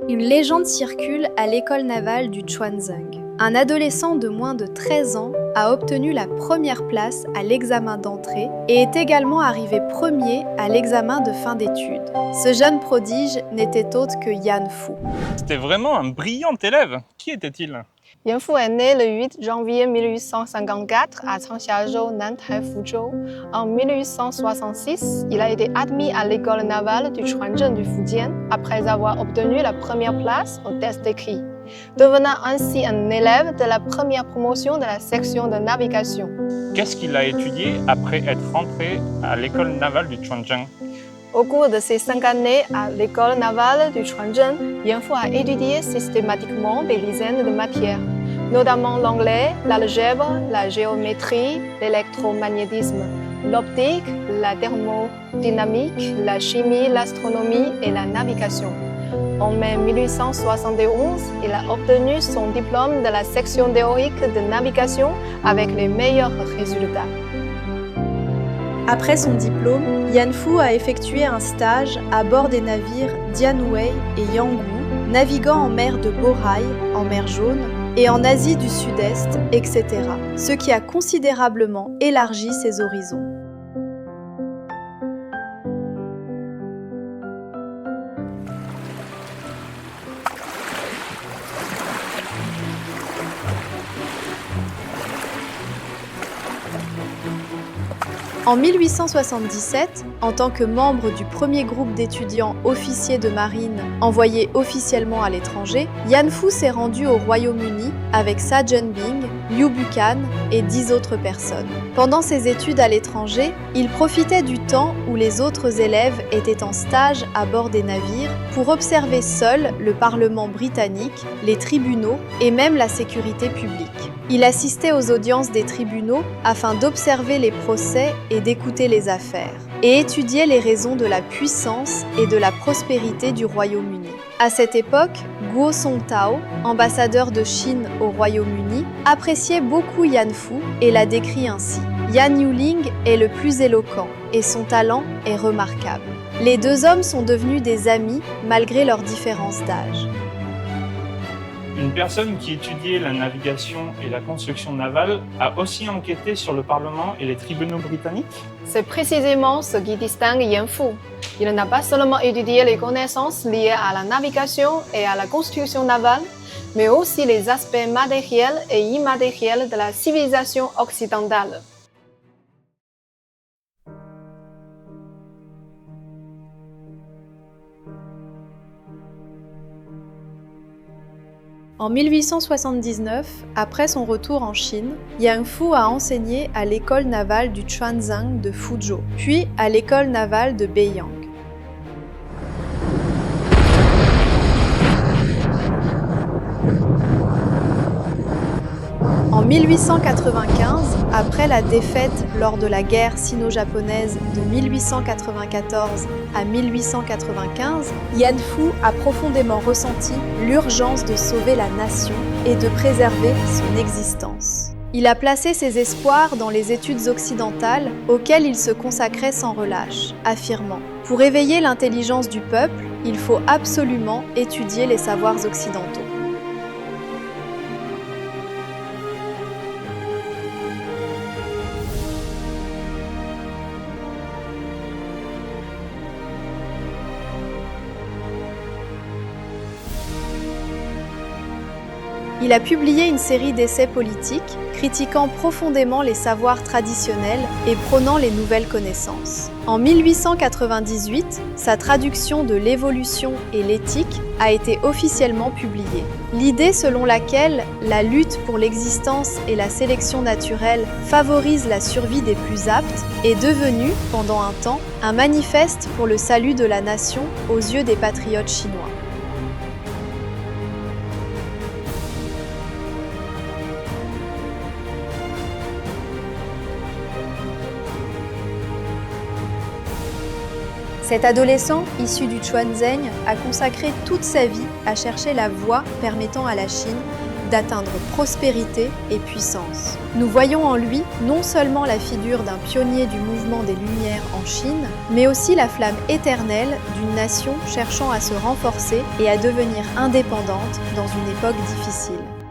Une légende circule à l'école navale du Chuanzeng. Un adolescent de moins de 13 ans a obtenu la première place à l'examen d'entrée et est également arrivé premier à l'examen de fin d'études. Ce jeune prodige n'était autre que Yan Fu. C'était vraiment un brillant élève. Qui était-il? Yan Fu est né le 8 janvier 1854 à Changxiazhou, Nantai, Fuzhou. En 1866, il a été admis à l'école navale du Chuanzhen du Fujian après avoir obtenu la première place au test d'écrit, devenant ainsi un élève de la première promotion de la section de navigation. Qu'est-ce qu'il a étudié après être rentré à l'école navale du Chuanzhen? Au cours de ses 5 années à l'école navale du Chuanzhen, Yan Fu a étudié systématiquement des dizaines de matières, notamment l'anglais, l'algèbre, la géométrie, l'électromagnétisme, l'optique, la thermodynamique, la chimie, l'astronomie et la navigation. En mai 1871, il a obtenu son diplôme de la section théorique de navigation avec les meilleurs résultats. Après son diplôme, Yan Fu a effectué un stage à bord des navires Dianwei et Yanggu, naviguant en mer de Bohai, en mer Jaune, et en Asie du Sud-Est, etc., ce qui a considérablement élargi ses horizons. En 1877, en tant que membre du premier groupe d'étudiants officiers de marine envoyés officiellement à l'étranger, Yan Fu s'est rendu au Royaume-Uni avec Sa Zhenbing, Liu Bucan et 10 autres personnes. Pendant ses études à l'étranger, il profitait du temps où les autres élèves étaient en stage à bord des navires pour observer seul le Parlement britannique, les tribunaux et même la sécurité publique. Il assistait aux audiences des tribunaux afin d'observer les procès et d'écouter les affaires, et étudiait les raisons de la puissance et de la prospérité du Royaume-Uni. À cette époque, Guo Songtao, ambassadeur de Chine au Royaume-Uni, appréciait beaucoup Yan Fu et l'a décrit ainsi. Yan Yuling est le plus éloquent et son talent est remarquable. Les deux hommes sont devenus des amis malgré leurs différences d'âge. Une personne qui étudiait la navigation et la construction navale a aussi enquêté sur le Parlement et les tribunaux britanniques? C'est précisément ce qui distingue Yan Fu. Il n'a pas seulement étudié les connaissances liées à la navigation et à la construction navale, mais aussi les aspects matériels et immatériels de la civilisation occidentale. En 1879, après son retour en Chine, Yan Fu a enseigné à l'école navale du Chuanzeng de Fuzhou, puis à l'école navale de Beiyang. En 1895, après la défaite lors de la guerre sino-japonaise de 1894 à 1895, Yan Fu a profondément ressenti l'urgence de sauver la nation et de préserver son existence. Il a placé ses espoirs dans les études occidentales auxquelles il se consacrait sans relâche, affirmant « Pour éveiller l'intelligence du peuple, il faut absolument étudier les savoirs occidentaux ». Il a publié une série d'essais politiques, critiquant profondément les savoirs traditionnels et prônant les nouvelles connaissances. En 1898, sa traduction de l'Évolution et l'éthique a été officiellement publiée. L'idée selon laquelle la lutte pour l'existence et la sélection naturelle favorise la survie des plus aptes est devenue, pendant un temps, un manifeste pour le salut de la nation aux yeux des patriotes chinois. Cet adolescent, issu du Chuanzeng, a consacré toute sa vie à chercher la voie permettant à la Chine d'atteindre prospérité et puissance. Nous voyons en lui non seulement la figure d'un pionnier du mouvement des Lumières en Chine, mais aussi la flamme éternelle d'une nation cherchant à se renforcer et à devenir indépendante dans une époque difficile.